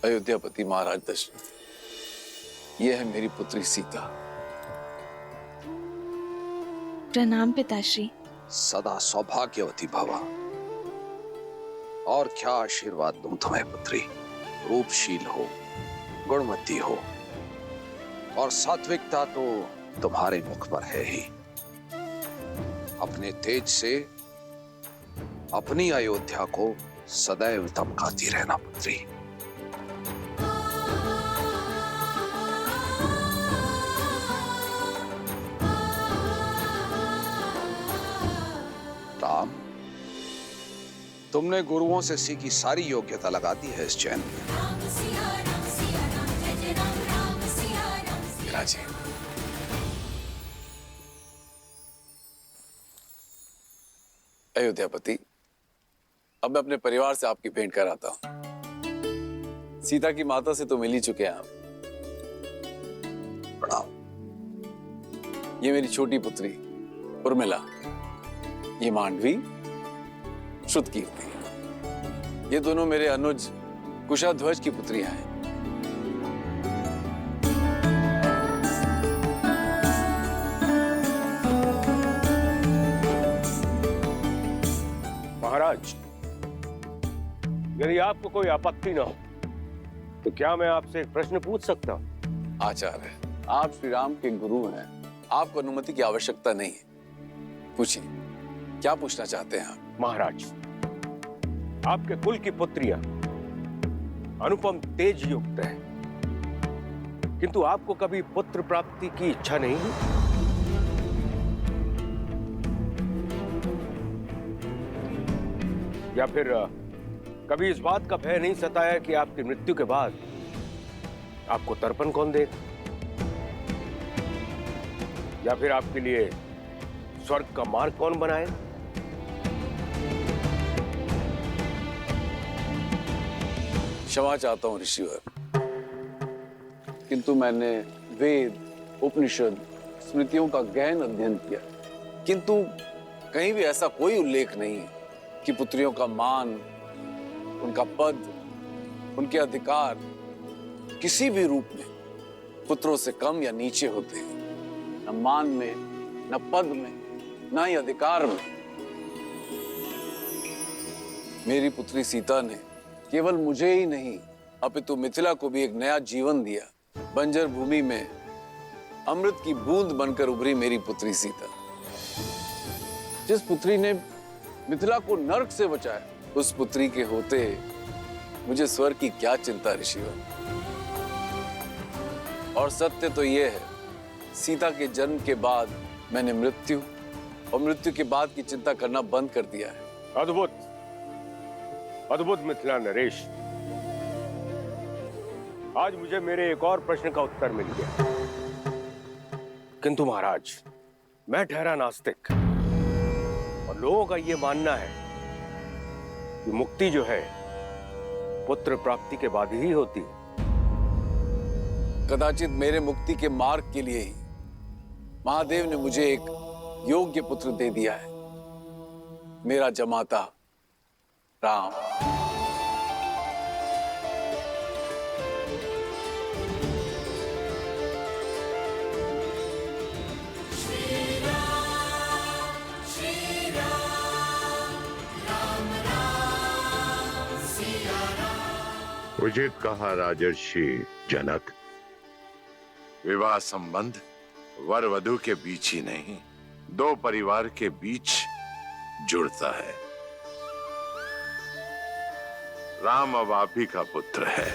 अयोध्यापति महाराज दशरथ, यह है मेरी पुत्री सीता। प्रणाम पिताश्री। सदा सौभाग्यवती भवा। और क्या आशीर्वाद दूं तुम्हें पुत्री। रूपशील हो, गुणवती हो, और सात्विकता तो तुम्हारे मुख पर है ही। अपने तेज से अपनी अयोध्या को सदैव दमकाती रहना पुत्री। राम, तुमने गुरुओं से सीखी सारी योग्यता लगा दी है इस चैन में। राजे, अयोध्यापति, अब मैं अपने परिवार से आपकी भेंट कराता हूं। सीता की माता से तो मिल ही चुके हैं आप। प्रणाम। ये मेरी छोटी पुत्री उर्मिला, ये मांडवी श्रुतकीर्ति। ये दोनों मेरे अनुज कुशाध्वज की पुत्रियां हैं। महाराज, यदि आपको कोई आपत्ति न हो तो क्या मैं आपसे एक प्रश्न पूछ सकता हूं? आचार्य, आप श्री राम के गुरु हैं, आपको अनुमति की आवश्यकता नहीं है। पूछिए, क्या पूछना चाहते हैं आप? महाराज, आपके कुल की पुत्रियां अनुपम तेज युक्त है, किंतु आपको कभी पुत्र प्राप्ति की इच्छा नहीं है? या फिर कभी इस बात का भय नहीं सताया कि आपकी मृत्यु के बाद आपको तर्पण कौन देगा, या फिर आपके लिए स्वर्ग का मार्ग कौन बनाएगा? क्षमा चाहता हूं ऋषिवर, किंतु मैंने वेद, उपनिषद, स्मृतियों का गहन अध्ययन किया, किंतु कहीं भी ऐसा कोई उल्लेख नहीं कि पुत्रियों का मान, उनका पद, उनके अधिकार किसी भी रूप में पुत्रों से कम या नीचे होते हैं। न मान में, न पद में, न ही अधिकार में। मेरी पुत्री सीता ने केवल मुझे ही नहीं अपितु मिथिला को भी एक नया जीवन दिया। बंजर भूमि में अमृत की बूंद बनकर उभरी मेरी पुत्री सीता। जिस पुत्री ने मिथिला को नर्क से बचाया, उस पुत्री के होते मुझे स्वर्ग की क्या चिंता ऋषिवर। और सत्य तो यह है, सीता के जन्म के बाद मैंने मृत्यु और मृत्यु के बाद की चिंता करना बंद कर दिया है। अद्भुत, अद्भुत मिथिला नरेश। आज मुझे मेरे एक और प्रश्न का उत्तर मिल गया। किंतु महाराज, मैं ठहरा नास्तिक, और लोगों का यह मानना है कि मुक्ति जो है पुत्र प्राप्ति के बाद ही होती है। कदाचित मेरे मुक्ति के मार्ग के लिए ही महादेव ने मुझे एक योग्य पुत्र दे दिया है, मेरा जमाता राम। उचित कहा राजर्षि जनक। विवाह संबंध वर वधु के बीच ही नहीं, दो परिवार के बीच जुड़ता है। राम अब आप ही का पुत्र है।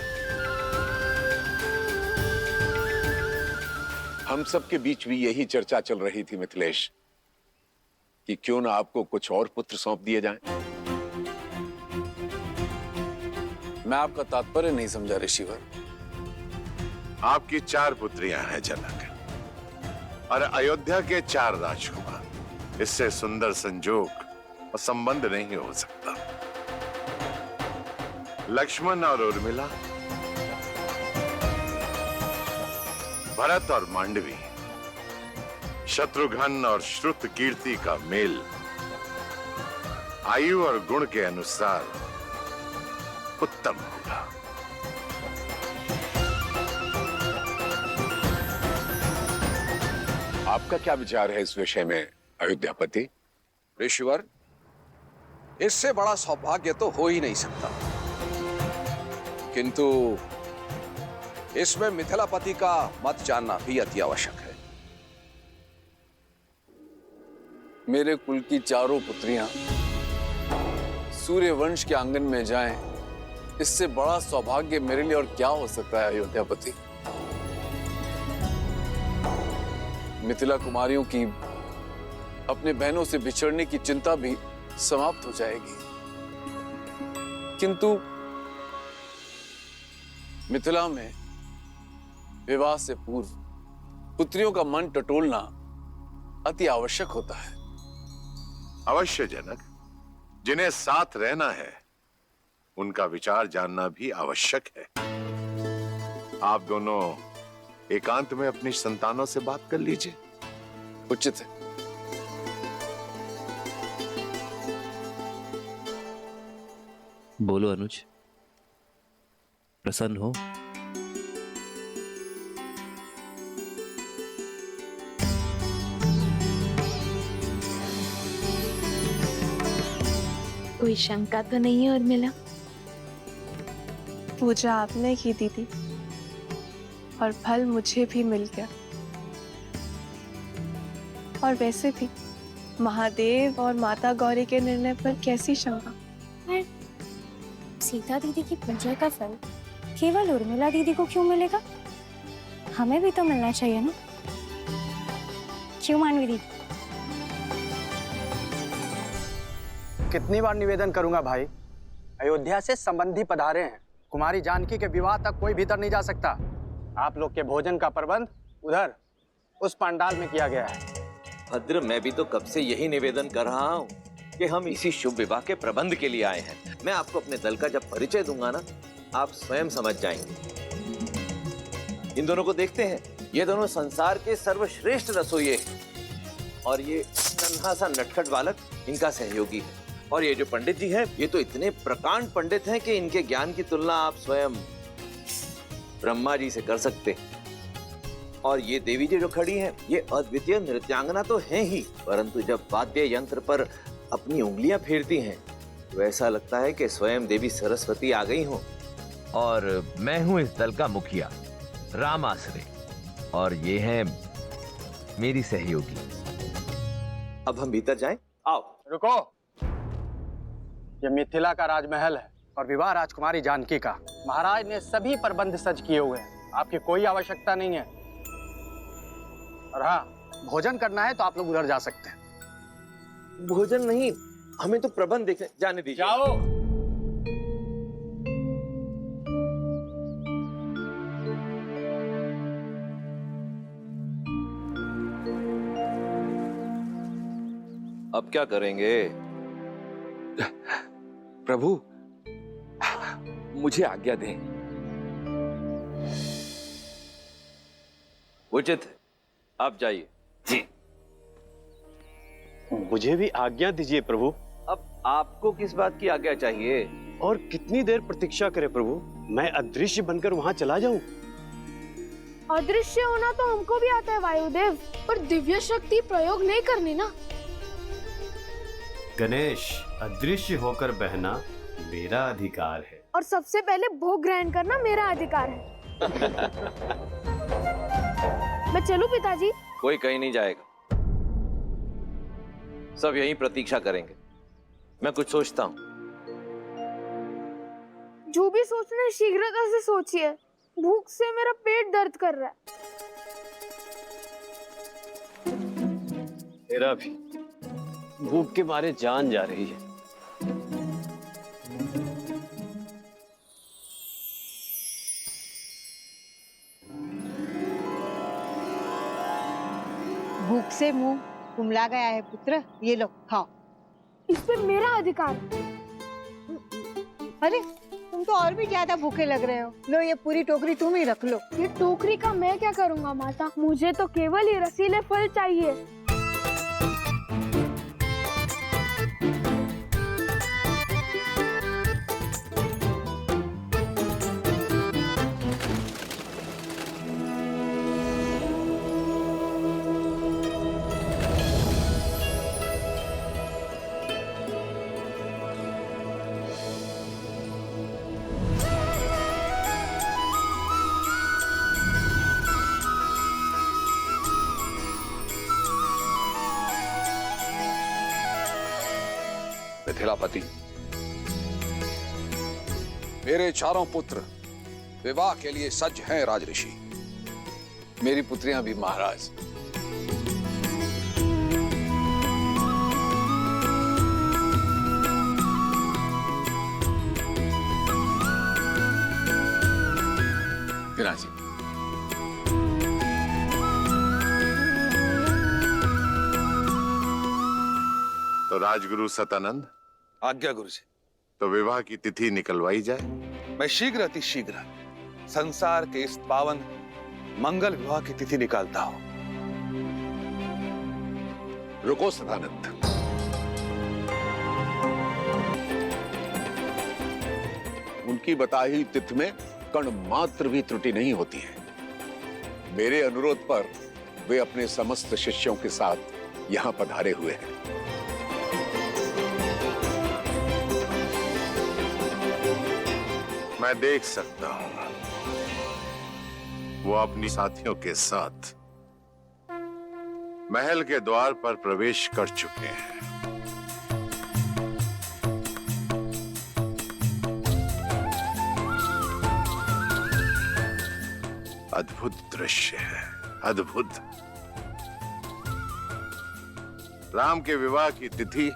हम सब के बीच भी यही चर्चा चल रही थी मिथिलेश, कि क्यों ना आपको कुछ और पुत्र सौंप दिए जाएं। मैं आपका तात्पर्य नहीं समझा ऋषिवर। आपकी 4 पुत्रियां हैं जनक, और अयोध्या के 4 राजकुमार। इससे सुंदर संजोग और संबंध नहीं हो सकता। लक्ष्मण और उर्मिला, भरत और मांडवी, शत्रुघ्न और श्रुतकीर्ति का मेल आयु और गुण के अनुसार उत्तम होगा। आपका क्या विचार है इस विषय में अयोध्यापति? ऋषिवर, इससे बड़ा सौभाग्य तो हो ही नहीं सकता, किंतु इसमें मिथिलापति का मत जानना भी अति आवश्यक है। मेरे कुल की चारों पुत्रियां सूर्य वंश के आंगन में जाएं, इससे बड़ा सौभाग्य मेरे लिए और क्या हो सकता है अयोध्यापति? मिथिला कुमारियों की अपने बहनों से बिछड़ने की चिंता भी समाप्त हो जाएगी। किंतु मिथिला में विवाह से पूर्व पुत्रियों का मन टटोलना अति आवश्यक होता है। अवश्य जनक, जिन्हें साथ रहना है उनका विचार जानना भी आवश्यक है। आप दोनों एकांत में अपनी संतानों से बात कर लीजिए। उचित है। बोलो अनुज, प्रसन्न हो? कोई शंका तो नहीं है उर्मिला? पूजा आपने की दीदी, और फल मुझे भी मिल गया। और वैसे भी महादेव और माता गौरी के निर्णय पर कैसी शंका। सीता दीदी की पूजा का फल केवल उर्मिला दीदी को क्यों मिलेगा? हमें भी तो मिलना चाहिए ना, क्यों मानवी दीदी? कितनी बार निवेदन करूंगा भाई, अयोध्या से संबंधी पधारे हैं। कुमारी जानकी के विवाह तक कोई भीतर नहीं जा सकता। आप लोग के भोजन का प्रबंध उधर उस पंडाल में किया गया है। भद्र, मैं भी तो कब से यही निवेदन कर रहा हूँ कि हम इसी शुभ विवाह के प्रबंध के लिए आए हैं। मैं आपको अपने दल का जब परिचय दूंगा ना, आप स्वयं समझ जाएंगे। इन दोनों को देखते हैं, ये दोनों संसार के सर्वश्रेष्ठ रसोइये हैं, और ये नन्हा सा नटखट बालक इनका सहयोगी है। और ये जो पंडित जी हैं, ये तो इतने प्रकांड पंडित हैं कि इनके ज्ञान की तुलना आप स्वयं ब्रह्मा जी से कर सकते हैं। और ये देवी जी जो खड़ी हैं, ये अद्वितीय नृत्यांगना तो हैं ही, परंतु जब वाद्य यंत्र पर अपनी उंगलियां फेरती हैं तो ऐसा लगता है कि स्वयं देवी सरस्वती आ गई हो। और मैं हूं इस दल का मुखिया राम आसरे, और ये हैं मेरी सहयोगी। अब हम भीतर जाएं? आओ। रुको, ये मिथिला का राजमहल है और विवाह राजकुमारी जानकी का। महाराज ने सभी प्रबंध सज किए हुए हैं, आपकी कोई आवश्यकता नहीं है। और हाँ, भोजन करना है तो आप लोग उधर जा सकते हैं। भोजन नहीं, हमें तो प्रबंध देखने जाने दीजिए। जाओ। अब क्या करेंगे? प्रभु, मुझे आज्ञा दें। उचित है, आप जाइए। जी। मुझे भी आज्ञा दीजिए प्रभु। अब आपको किस बात की आज्ञा चाहिए? और कितनी देर प्रतीक्षा करें प्रभु? मैं अदृश्य बनकर वहां चला जाऊं? अदृश्य होना तो हमको भी आता है वायुदेव, पर दिव्य शक्ति प्रयोग नहीं करनी ना। गणेश, अदृश्य होकर बहना मेरा अधिकार है, और सबसे पहले भोग ग्रहण करना मेरा अधिकार है। मैं चलूं पिताजी? कोई कहीं नहीं जाएगा, सब यहीं प्रतीक्षा करेंगे। मैं कुछ सोचता हूँ। जो भी सोचना है शीघ्रता से सोचिए, भूख से मेरा पेट दर्द कर रहा है। मेरा भी भूख के मारे जान जा रही है। भूख से मुंह कुमला गया है पुत्र, ये लो खाओ। इस पे मेरा अधिकार। अरे तुम तो और भी ज्यादा भूखे लग रहे हो। लो ये पूरी टोकरी तुम ही रख लो। ये टोकरी का मैं क्या करूंगा माता, मुझे तो केवल ये रसीले फल चाहिए। मिथिलापति, मेरे चारों पुत्र विवाह के लिए सज्ज हैं राजऋषि। मेरी पुत्रियां भी महाराज। विराजी। तो राजगुरु सतानंद, आज्ञा गुरु जी। तो विवाह की तिथि निकलवाई जाए। मैं शीघ्र अति शीघ्र संसार के इस पावन मंगल विवाह की तिथि निकालता हूं। रुको सदानंद, उनकी बताई तिथि में कण मात्र भी त्रुटि नहीं होती है। मेरे अनुरोध पर वे अपने समस्त शिष्यों के साथ यहां पधारे हुए हैं। मैं देख सकता हूं वो अपनी साथियों के साथ महल के द्वार पर प्रवेश कर चुके हैं। अद्भुत दृश्य है, अद्भुत। राम के विवाह की तिथि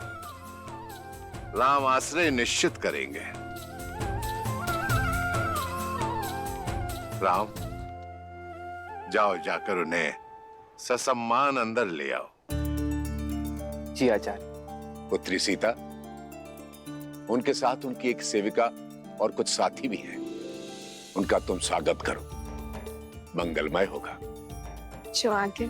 राम आश्रय निश्चित करेंगे। राम, जाओ जाकर उन्हें ससम्मान अंदर ले आओ। जी आचार्य। पुत्री सीता, उनके साथ उनकी एक सेविका और कुछ साथी भी हैं। उनका तुम स्वागत करो, मंगलमय होगा। जो आगे।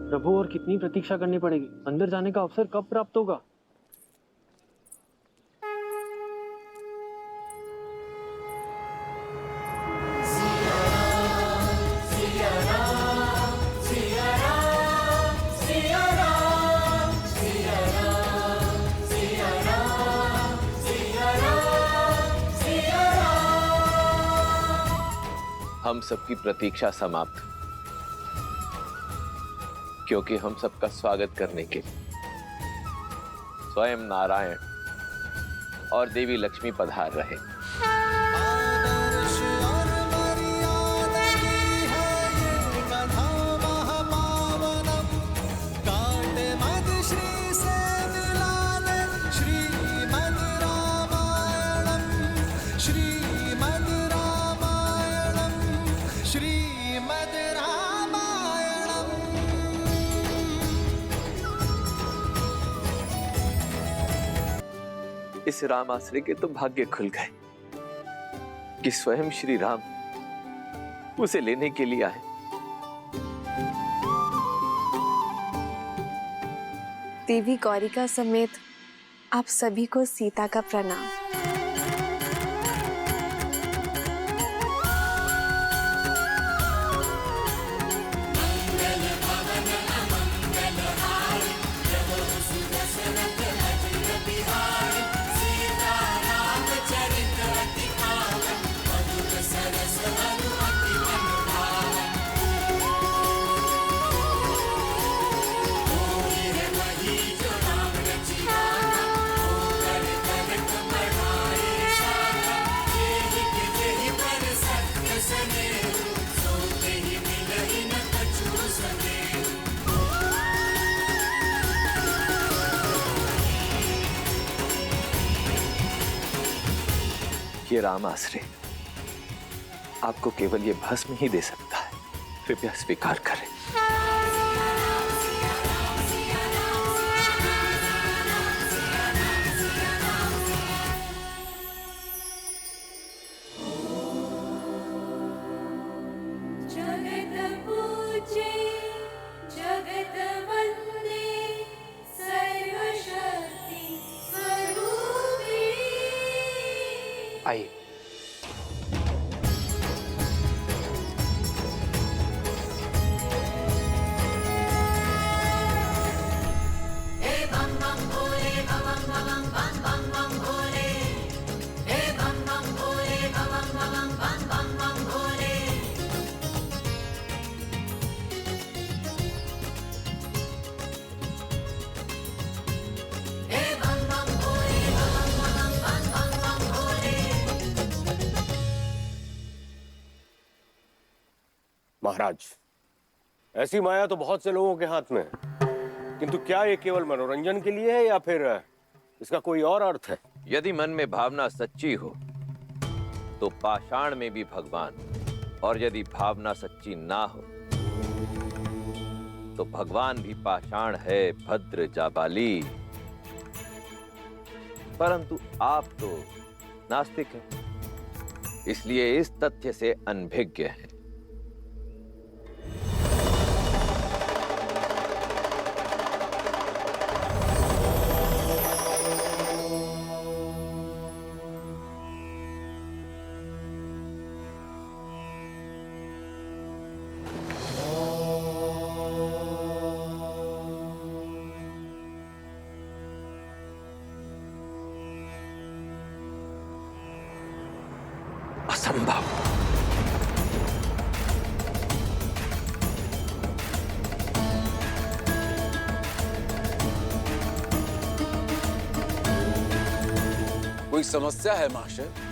प्रभु, और कितनी प्रतीक्षा करनी पड़ेगी? अंदर जाने का अवसर कब प्राप्त होगा? हम सबकी प्रतीक्षा समाप्त, क्योंकि हम सबका स्वागत करने के लिए स्वयं नारायण और देवी लक्ष्मी पधार रहे। इस राम आश्रय के तो भाग्य खुल गए कि स्वयं श्री राम उसे लेने के लिए आए। देवी गौरिका समेत आप सभी को सीता का प्रणाम। ये राम आश्रय आपको केवल ये भस्म ही दे सकता है, कृपया स्वीकार करें। आइए। महाराज, ऐसी माया तो बहुत से लोगों के हाथ में है, किंतु क्या ये केवल मनोरंजन के लिए है या फिर इसका कोई और अर्थ है? यदि मन में भावना सच्ची हो तो पाषाण में भी भगवान, और यदि भावना सच्ची ना हो तो भगवान भी पाषाण है। भद्र जाबाली, परंतु आप तो नास्तिक हैं, इसलिए इस तथ्य से अनभिज्ञ हैं। असंभव। कोई समस्या है महाशय?